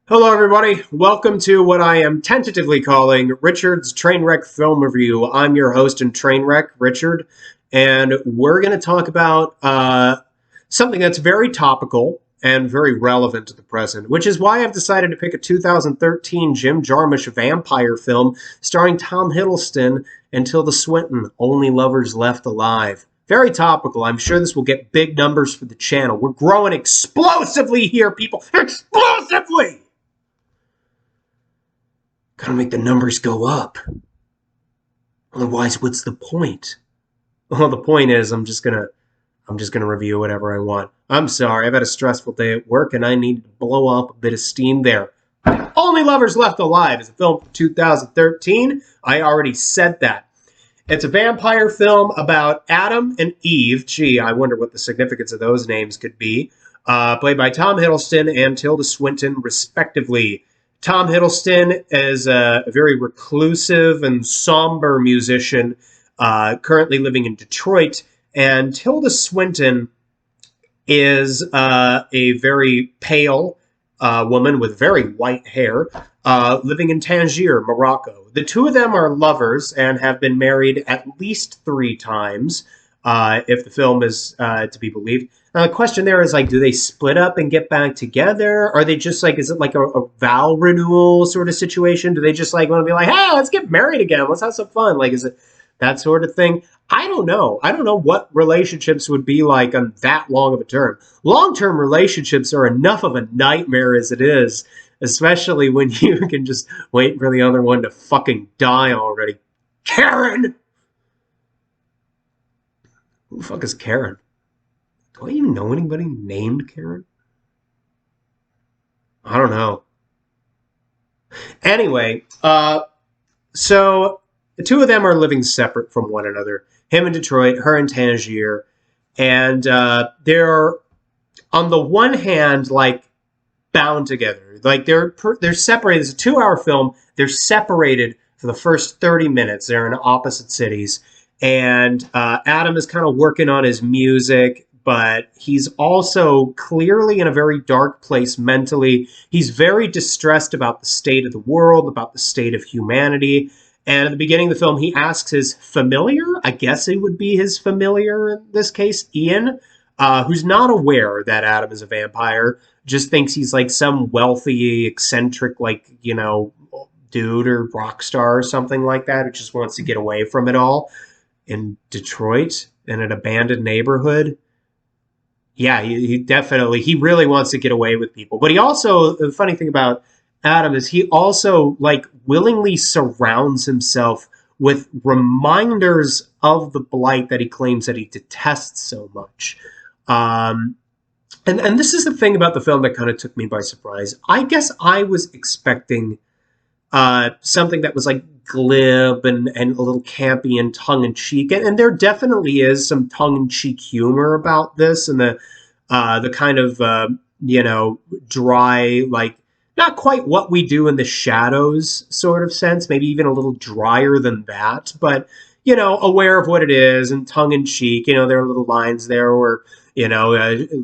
Hello, everybody. Welcome to what I am tentatively calling Richard's Trainwreck Film Review. I'm your host in Trainwreck, Richard, and we're going to talk about something that's very topical and very relevant to the present, which is why I've decided to pick a 2013 Jim Jarmusch vampire film starring Tom Hiddleston and Tilda Swinton, Only Lovers Left Alive. Very topical. I'm sure this will get big numbers for the channel. We're growing explosively here, people. Explosively! Gotta make the numbers go up. Otherwise, what's the point? Well, the point is I'm just gonna review whatever I want. I'm sorry, I've had a stressful day at work and I need to blow up a bit of steam there. Only Lovers Left Alive is a film from 2013. I already said that. It's a vampire film about Adam and Eve. Gee, I wonder what the significance of those names could be. Played by Tom Hiddleston and Tilda Swinton, respectively. Tom Hiddleston is a very reclusive and somber musician currently living in Detroit, and Tilda Swinton is a very pale woman with very white hair living in Tangier, Morocco. The two of them are lovers and have been married at least 3 times, if the film is to be believed. Now, the question there is, like, do they split up and get back together? Are they just, like, is it like a vow renewal sort of situation? Do they just, like, want to be like, hey, let's get married again. Let's have some fun. Like, is it that sort of thing? I don't know. I don't know what relationships would be like on that long of a term. Long-term relationships are enough of a nightmare as it is, especially when you can just wait for the other one to fucking die already. Karen! Who the fuck is Karen? Do I even know anybody named Karen? I don't know. Anyway, so the two of them are living separate from one another. Him in Detroit, her in Tangier. And they're, on the one hand, like, bound together. Like, they're separated. It's a 2-hour film. They're separated for the first 30 minutes. They're in opposite cities. And Adam is kind of working on his music, but he's also clearly in a very dark place mentally. He's very distressed about the state of the world, about the state of humanity. And at the beginning of the film, he asks his familiar, I guess it would be his familiar in this case, Ian, who's not aware that Adam is a vampire, just thinks he's like some wealthy, eccentric, like, you know, dude or rock star or something like that, who just wants to get away from it all in Detroit in an abandoned neighborhood. Yeah, he definitely, he really wants to get away with people. But he also, the funny thing about Adam is he also, like, willingly surrounds himself with reminders of the blight that he claims that he detests so much. And this is the thing about the film that kind of took me by surprise. I guess I was expecting something that was like glib and a little campy and tongue-in-cheek. And there definitely is some tongue-in-cheek humor about this, and the kind of, you know, dry, like, not quite What We Do in the Shadows sort of sense, maybe even a little drier than that, but, you know, aware of what it is and tongue-in-cheek. You know, there are little lines there where, you know,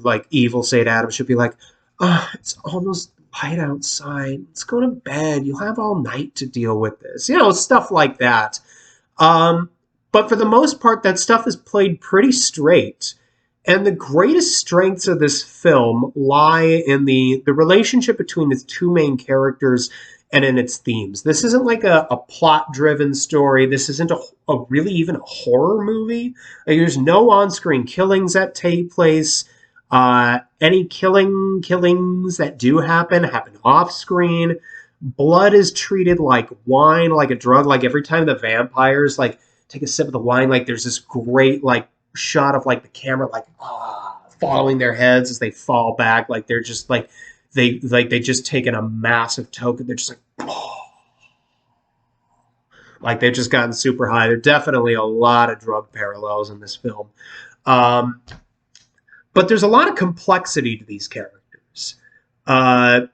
like Evil Saint Adam should be like, oh, it's almost light outside. Let's go to bed. You'll have all night to deal with this. You know, stuff like that. But for the most part, that stuff is played pretty straight. And the greatest strengths of this film lie in the relationship between its two main characters and in its themes. This isn't like a plot-driven story. This isn't a really even a horror movie. Like, there's no on-screen killings that take place. Any killings that do happen off-screen. Blood is treated like wine, like a drug. Like, every time the vampires, like, take a sip of the wine, like, there's this great, like, shot of, like, the camera, like, following their heads as they fall back. Like, they're just, like, they just taken a massive token. They're just like, oh. Like, they've just gotten super high. There are definitely a lot of drug parallels in this film. But there's a lot of complexity to these characters. And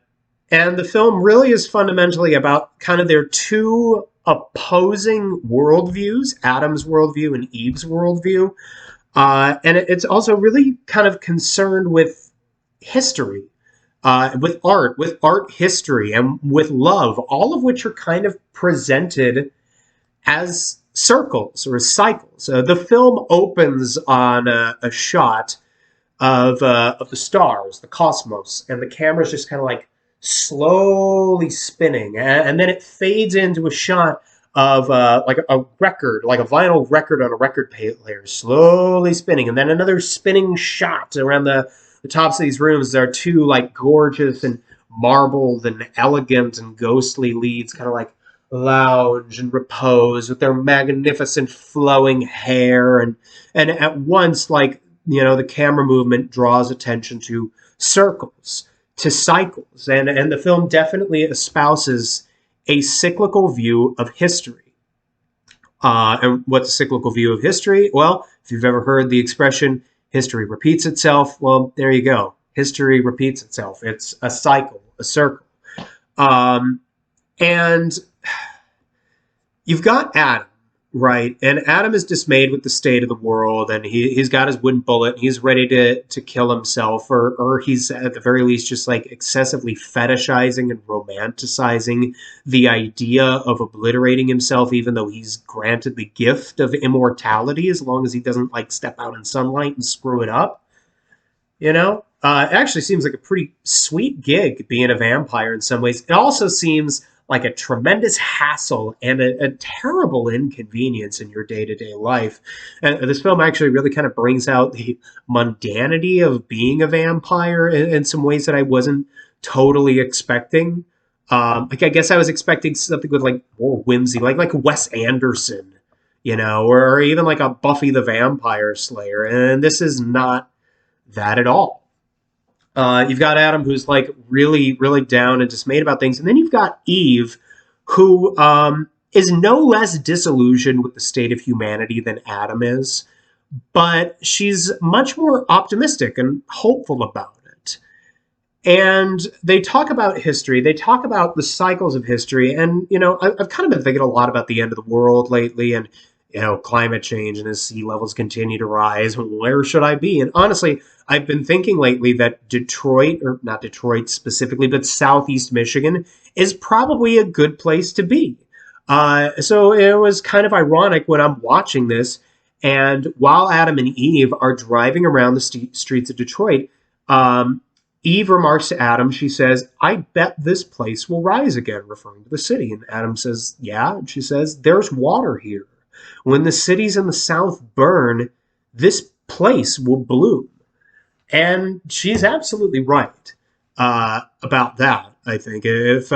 the film really is fundamentally about kind of their two opposing worldviews, Adam's worldview and Eve's worldview. And it's also really kind of concerned with history. with art history, and with love, all of which are kind of presented as circles or as cycles. The film opens on a shot of the stars, the cosmos, and the camera's just kind of like slowly spinning, and then it fades into a shot of like a record, like a vinyl record on a record player, slowly spinning, and then another spinning shot around the tops of these rooms. There are two like gorgeous and marbled and elegant and ghostly leads, kind of like lounge and repose with their magnificent flowing hair, and at once, like, the camera movement draws attention to circles, to cycles, and the film definitely espouses a cyclical view of history. And what's a cyclical view of history? Well, if you've ever heard the expression "history repeats itself," well, there you go. History repeats itself. It's a cycle, a circle. And you've got Adam, right? And Adam is dismayed with the state of the world, and he's got his wooden bullet. He's ready to kill himself, or he's at the very least just like excessively fetishizing and romanticizing the idea of obliterating himself, even though he's granted the gift of immortality as long as he doesn't like step out in sunlight and screw it up. It actually seems like a pretty sweet gig being a vampire in some ways. It also seems like a tremendous hassle and a terrible inconvenience in your day-to-day life. And this film actually really kind of brings out the mundanity of being a vampire in some ways that I wasn't totally expecting. Like, I guess I was expecting something with like more whimsy, like Wes Anderson, or even like a Buffy the Vampire Slayer. And this is not that at all. You've got Adam, who's like really, really down and dismayed about things. And then you've got Eve, who is no less disillusioned with the state of humanity than Adam is, but she's much more optimistic and hopeful about it. And they talk about history. They talk about the cycles of history. And, I've kind of been thinking a lot about the end of the world lately, and climate change, and as sea levels continue to rise, where should I be? And honestly, I've been thinking lately that Detroit, or not Detroit specifically, but Southeast Michigan is probably a good place to be. So it was kind of ironic when I'm watching this, and while Adam and Eve are driving around the streets of Detroit, Eve remarks to Adam, she says, "I bet this place will rise again," referring to the city. And Adam says, "Yeah." And she says, "There's water here. When the cities in the South burn, this place will bloom." And she's absolutely right about that, I think. If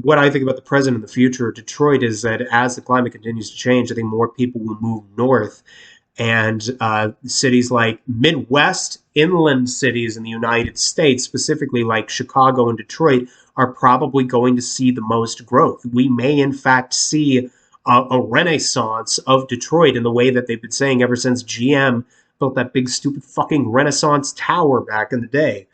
what I think about the present and the future of Detroit is that as the climate continues to change, I think more people will move north. And cities like Midwest, inland cities in the United States, specifically like Chicago and Detroit, are probably going to see the most growth. We may, in fact, see a renaissance of Detroit in the way that they've been saying ever since GM built that big stupid fucking Renaissance tower back in the day,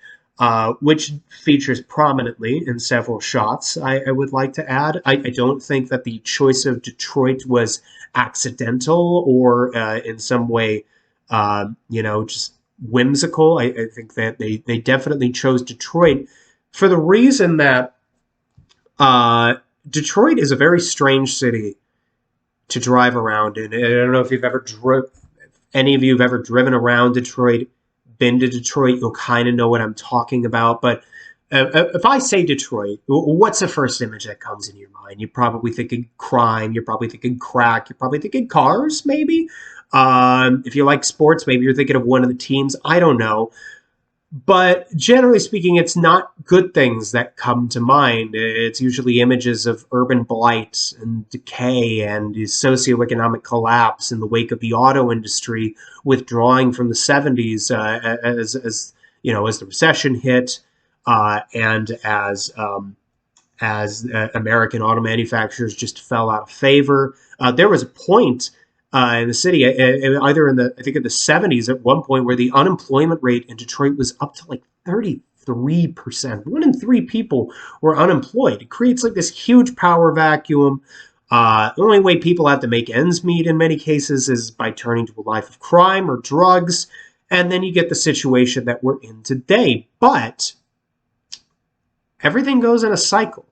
which features prominently in several shots, I would like to add. I don't think that the choice of Detroit was accidental or in some way, just whimsical. I think that they definitely chose Detroit for the reason that Detroit is a very strange city to drive around in. I don't know if any of you have ever driven around Detroit, been to Detroit, you'll kind of know what I'm talking about. But if I say Detroit, what's the first image that comes in your mind? You're probably thinking crime. You're probably thinking crack. You're probably thinking cars, maybe. If you like sports, maybe you're thinking of one of the teams. I don't know. But generally speaking, it's not good things that come to mind. It's usually images of urban blight and decay and socioeconomic collapse in the wake of the auto industry withdrawing from the 70s as the recession hit, and as American auto manufacturers just fell out of favor. There was a point in the city, either in the 70s at one point, where the unemployment rate in Detroit was up to like 33%. 1 in 3 people were unemployed. It creates like this huge power vacuum. The only way people have to make ends meet in many cases is by turning to a life of crime or drugs. And then you get the situation that we're in today. But everything goes in a cycle.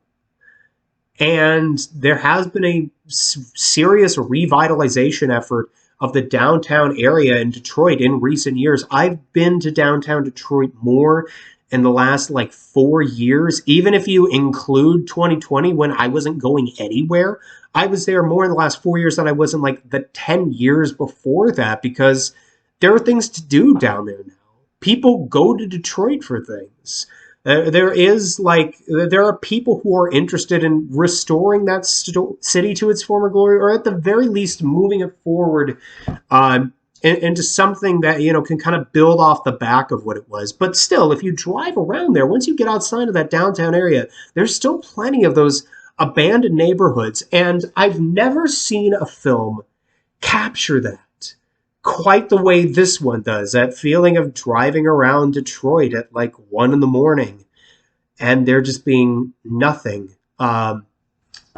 And there has been a serious revitalization effort of the downtown area in Detroit in recent years. I've been to downtown Detroit more in the last like 4 years, even if you include 2020 when I wasn't going anywhere. I was there more in the last 4 years than I was in like the 10 years before that because there are things to do down there now. People go to Detroit for things. There are people who are interested in restoring that city to its former glory, or at the very least moving it forward into something that can kind of build off the back of what it was. But still, if you drive around there, once you get outside of that downtown area, there's still plenty of those abandoned neighborhoods, and I've never seen a film capture that quite the way this one does. That feeling of driving around Detroit at like 1 in the morning and there just being nothing. A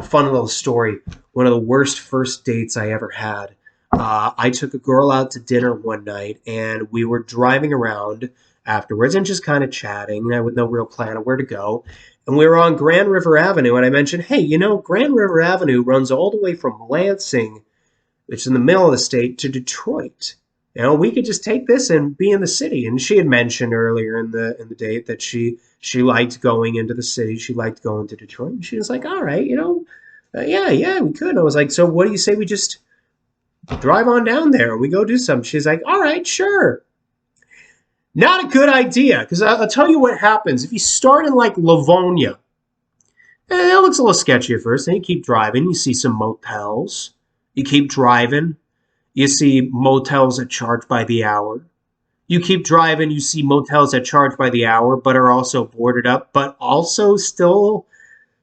fun little story. One of the worst first dates I ever had. I took a girl out to dinner one night and we were driving around afterwards and just kind of chatting with no real plan of where to go. And we were on Grand River Avenue, and I mentioned, hey, Grand River Avenue runs all the way from Lansing, which is in the middle of the state, to Detroit. We could just take this and be in the city. And she had mentioned earlier in the date that she liked going into the city. She liked going to Detroit. And she was like, all right, yeah, we could. And I was like, so what do you say we just drive on down there? We go do something. She's like, all right, sure. Not a good idea, because I'll tell you what happens. If you start in like Livonia, it looks a little sketchy at first. Then you keep driving. You see some motels. You keep driving. You see motels that charge by the hour. You keep driving, you see motels that charge by the hour, but are also boarded up, but also still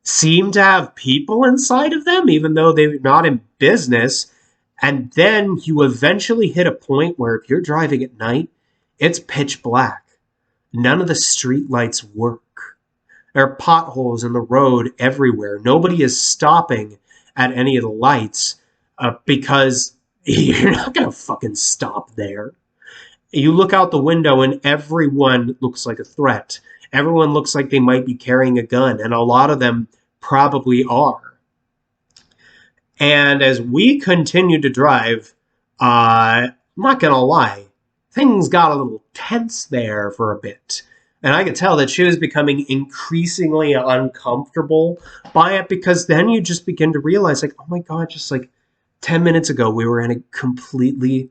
seem to have people inside of them, even though they're not in business. And then you eventually hit a point where if you're driving at night, it's pitch black. None of the street lights work. There are potholes in the road everywhere. Nobody is stopping at any of the lights because you're not going to fucking stop there. You look out the window and everyone looks like a threat. Everyone looks like they might be carrying a gun, and a lot of them probably are. And as we continued to drive, I'm not going to lie, things got a little tense there for a bit. And I could tell that she was becoming increasingly uncomfortable by it, because then you just begin to realize, like, oh my God, just like 10 minutes ago, we were in a completely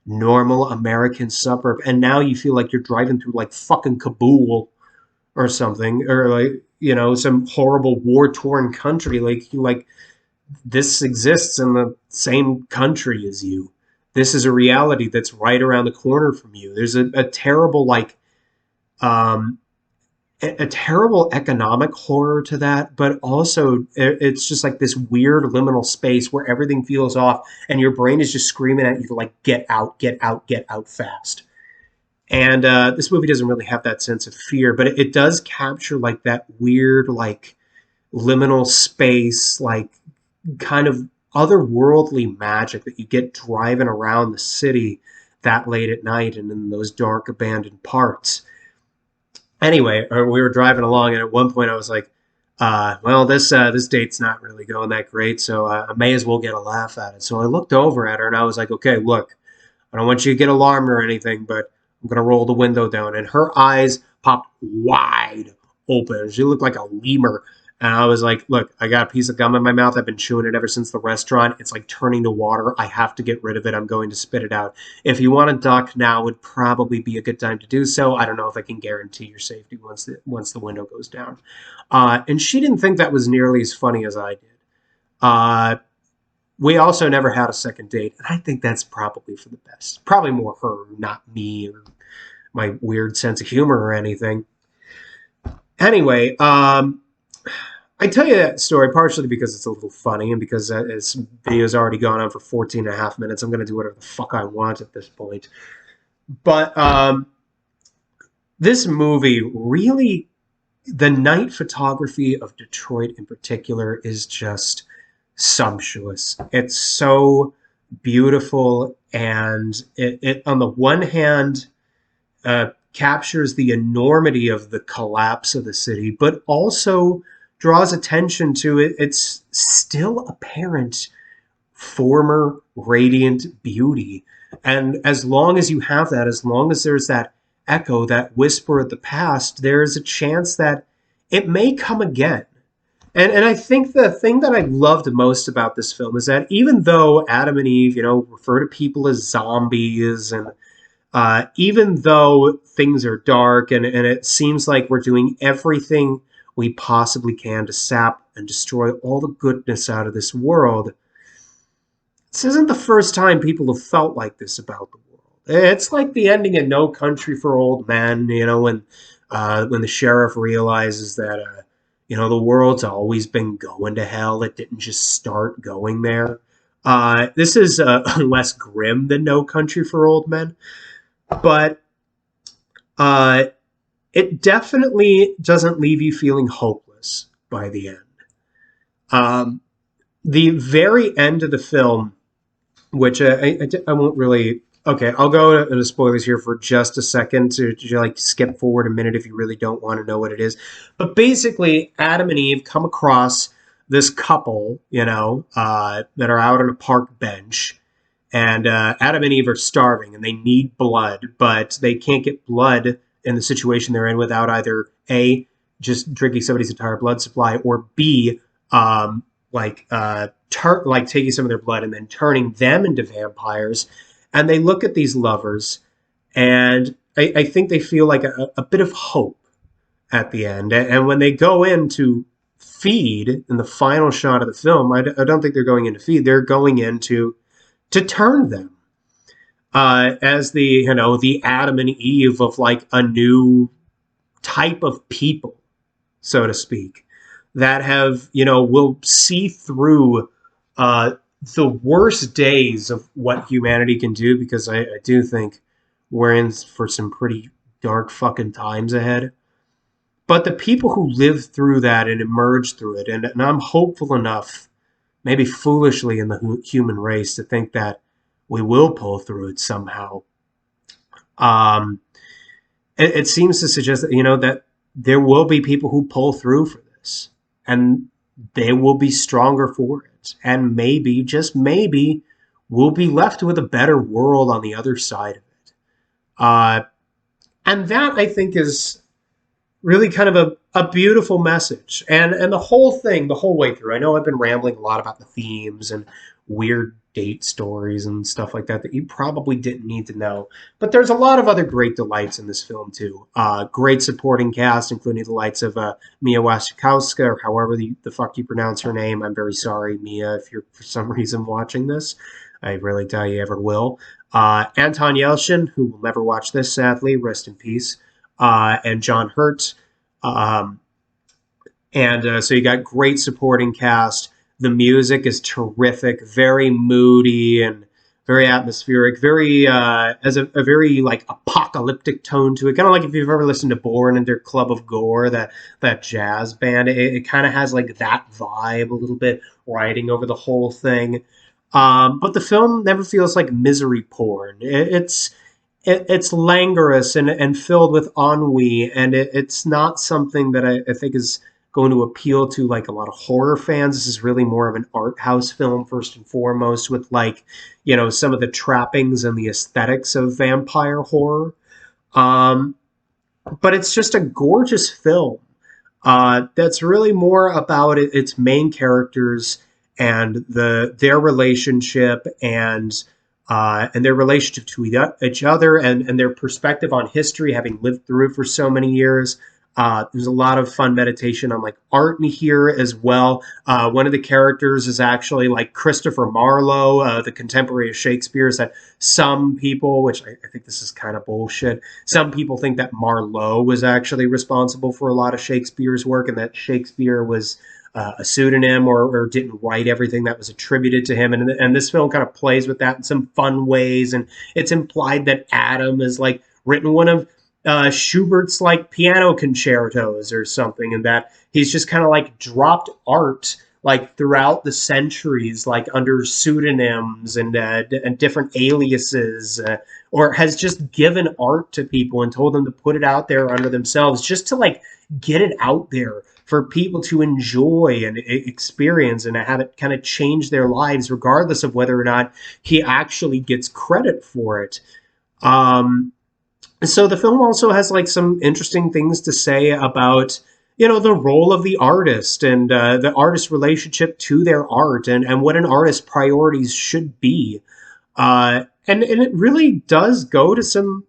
normal American suburb, and now you feel like you're driving through like fucking Kabul or something, or like, some horrible war-torn country. Like this exists in the same country as you. This is a reality that's right around the corner from you. There's a terrible um, a terrible economic horror to that, but also it's just like this weird liminal space where everything feels off and your brain is just screaming at you to like get out, get out, get out fast. And this movie doesn't really have that sense of fear, but it does capture like that weird like liminal space, like kind of otherworldly magic that you get driving around the city that late at night and in those dark abandoned parts. Anyway, we were driving along, and at one point I was like, well, this date's not really going that great, so I may as well get a laugh at it. So I looked over at her, and I was like, okay, look, I don't want you to get alarmed or anything, but I'm going to roll the window down. And her eyes popped wide open. She looked like a lemur. And I was like, look, I got a piece of gum in my mouth. I've been chewing it ever since the restaurant. It's like turning to water. I have to get rid of it. I'm going to spit it out. If you want to duck now would probably be a good time to do so. I don't know if I can guarantee your safety once the window goes down. And she didn't think that was nearly as funny as I did. We also never had a second date, and I think that's probably for the best. Probably more her, not me, or my weird sense of humor or anything. Anyway, I tell you that story partially because it's a little funny, and because this video's already gone on for 14 and a half minutes. I'm going to do whatever the fuck I want at this point. But this movie really, the night photography of Detroit in particular is just sumptuous. It's so beautiful, and it on the one hand captures the enormity of the collapse of the city, but also draws attention to it. It's still apparent former radiant beauty. And as long as you have that, as long as there's that echo, that whisper of the past, there's a chance that it may come again. And I think the thing that I loved most about this film is that even though Adam and Eve, refer to people as zombies, and even though things are dark and it seems like we're doing everything we possibly can to sap and destroy all the goodness out of this world, this isn't the first time people have felt like this about the world. It's like the ending in No Country for Old Men, when the sheriff realizes that the world's always been going to hell. It didn't just start going there. This is less grim than No Country for Old Men, but uh, it definitely doesn't leave you feeling hopeless by the end. Um, the very end of the film, which I won't really. Okay, I'll go into spoilers here for just a second to like skip forward a minute if you really don't want to know what it is. But basically, Adam and Eve come across this couple, that are out on a park bench, and Adam and Eve are starving and they need blood, but they can't get blood in the situation they're in without either A, just drinking somebody's entire blood supply, or B, like taking some of their blood and then turning them into vampires. And they look at these lovers, and I think they feel like a bit of hope at the end. And when they go in to feed in the final shot of the film, I don't think they're going in to feed. They're going in to turn them as the Adam and Eve of like a new type of people, so to speak, that have, will see through the worst days of what humanity can do, because I do think we're in for some pretty dark fucking times ahead. But the people who live through that and emerge through it, and I'm hopeful enough, maybe foolishly in the human race, to think that we will pull through it somehow. Um, it seems to suggest that, that there will be people who pull through for this, and they will be stronger for it. And maybe, just maybe, we'll be left with a better world on the other side of it. And that, I think, is really kind of a beautiful message. And the whole thing, the whole way through, I know I've been rambling a lot about the themes and weird date stories and stuff like that you probably didn't need to know. But there's a lot of other great delights in this film, too. Great supporting cast, including the likes of Mia Wasikowska, or however the fuck you pronounce her name. I'm very sorry, Mia, if you're for some reason watching this. I really doubt you ever will. Anton Yelchin, who will never watch this, sadly, rest in peace. And John Hurt. So you got great supporting cast. The music is terrific, very moody and very atmospheric, very has a very like apocalyptic tone to it. Kind of like if you've ever listened to Born and their Club of Gore, that jazz band. It kind of has like that vibe a little bit riding over the whole thing. But the film never feels like misery porn. It's languorous and filled with ennui, and it's not something that I think is going to appeal to like a lot of horror fans. This is really more of an art house film first and foremost, with like, some of the trappings and the aesthetics of vampire horror. But it's just a gorgeous film that's really more about its main characters and their relationship and their relationship to each other, and their perspective on history, having lived through it for so many years. There's a lot of fun meditation on like art in here as well. One of the characters is actually like Christopher Marlowe, the contemporary of Shakespeare's, that some people, which I think this is kind of bullshit, some people think that Marlowe was actually responsible for a lot of Shakespeare's work, and that Shakespeare was a pseudonym or didn't write everything that was attributed to him. And this film kind of plays with that in some fun ways. And it's implied that Adam is like written one of Schubert's like piano concertos or something, and that he's just kind of like dropped art like throughout the centuries, like under pseudonyms and different aliases, or has just given art to people and told them to put it out there under themselves, just to like get it out there for people to enjoy and experience and have it kind of change their lives, regardless of whether or not he actually gets credit for it. Um, so the film also has like some interesting things to say about, the role of the artist and the artist's relationship to their art, and what an artist's priorities should be. And it really does go to some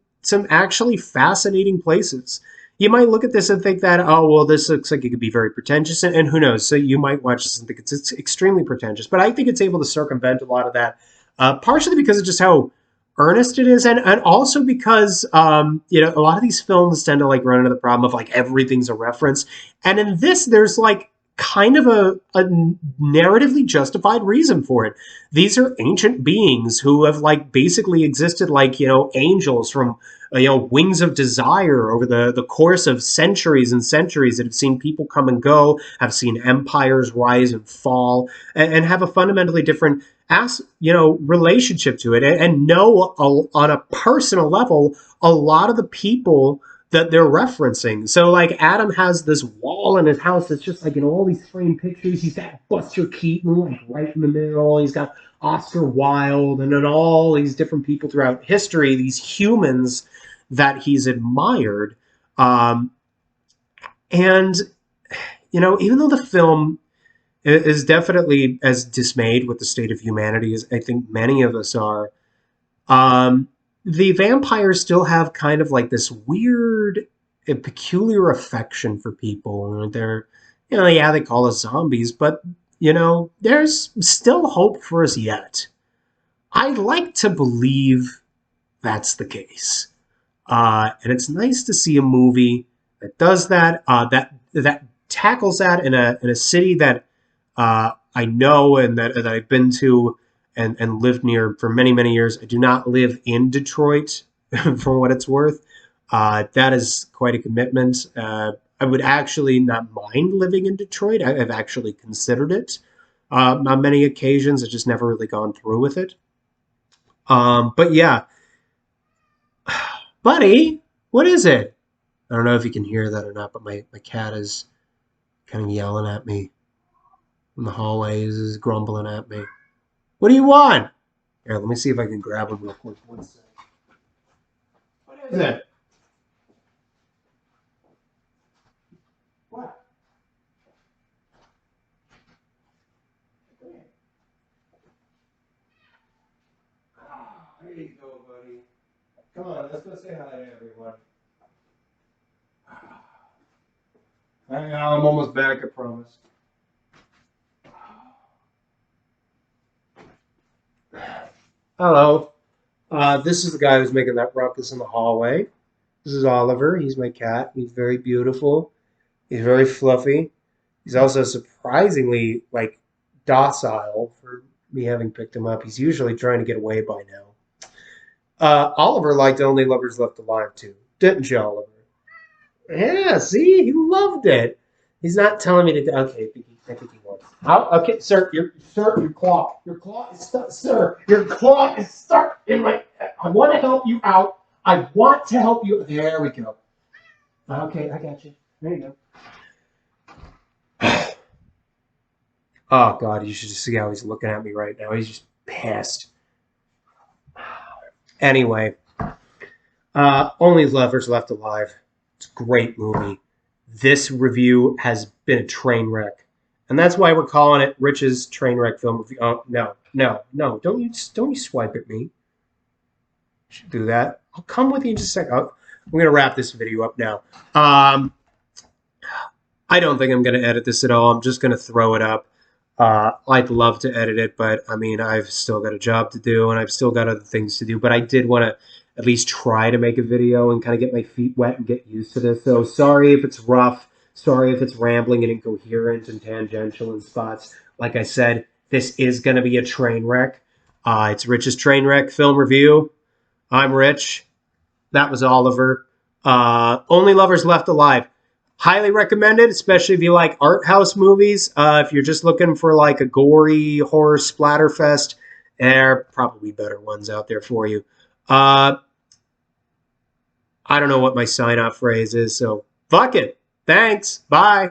actually fascinating places. You might look at this and think that, oh well, this looks like it could be very pretentious, and who knows? So you might watch this and think it's extremely pretentious, but I think it's able to circumvent a lot of that, partially because of just how earnest it is, and also because a lot of these films tend to like run into the problem of like everything's a reference, and in this there's like kind of a narratively justified reason for it. These are ancient beings who have like basically existed like angels from wings of desire over the course of centuries and centuries, that have seen people come and go, have seen empires rise and fall, and have a fundamentally different relationship to it, and know on a personal level a lot of the people that they're referencing. So like Adam has this wall in his house that's just like in all these framed pictures. He's got Buster Keaton like right in the middle. He's got Oscar Wilde, and then all these different people throughout history, these humans that he's admired. Um, and even though the film is definitely as dismayed with the state of humanity as I think many of us are, um, the vampires still have kind of like this weird, peculiar affection for people. They're, yeah, they call us zombies, but, there's still hope for us yet. I'd like to believe that's the case. And it's nice to see a movie that does that, that tackles that in a city that I know and that I've been to and lived near for many, many years. I do not live in Detroit, for what it's worth. That is quite a commitment. I would actually not mind living in Detroit. I've actually considered it on many occasions. I've just never really gone through with it. But yeah, buddy, what is it? I don't know if you can hear that or not, but my cat is kind of yelling at me in the hallway. Is grumbling at me. What do you want? Here, let me see if I can grab him real quick. One second. What is it? What? Ah, there you go, buddy. Come on, let's go say hi to everyone. I'm almost back, I promise. Hello. This is the guy who's making that ruckus in the hallway. This is Oliver. He's my cat. He's very beautiful. He's very fluffy. He's also surprisingly like docile for me having picked him up. He's usually trying to get away by now. Oliver liked Only Lovers Left Alive too, didn't you, Oliver? Yeah, see, he loved it. He's not telling me to. Okay, I think he wants. Okay, sir, your claw is stuck, sir. Your claw is stuck in my. I want to help you out. I want to help you. There we go. Okay, I got you. There you go. Oh God, you should just see how he's looking at me right now. He's just pissed. Anyway, Only Lovers Left Alive. It's a great movie. This review has been a train wreck, and that's why we're calling it Rich's Trainwreck Film Review. Oh no! Don't you swipe at me. You should do that. I'll come with you in just a second. Oh, I'm gonna wrap this video up now. I don't think I'm gonna edit this at all. I'm just gonna throw it up. I'd love to edit it, but I mean, I've still got a job to do, and I've still got other things to do. But I did want to at least try to make a video and kind of get my feet wet and get used to this. So sorry if it's rough. Sorry if it's rambling and incoherent and tangential in spots. Like I said, this is going to be a train wreck. It's Rich's Trainwreck Film Review. I'm Rich. That was Oliver. Only Lovers Left Alive. Highly recommended, especially if you like art house movies. If you're just looking for like a gory horror splatterfest, there are probably better ones out there for you. Uh, I don't know what my sign off phrase is, so fuck it. Thanks. Bye.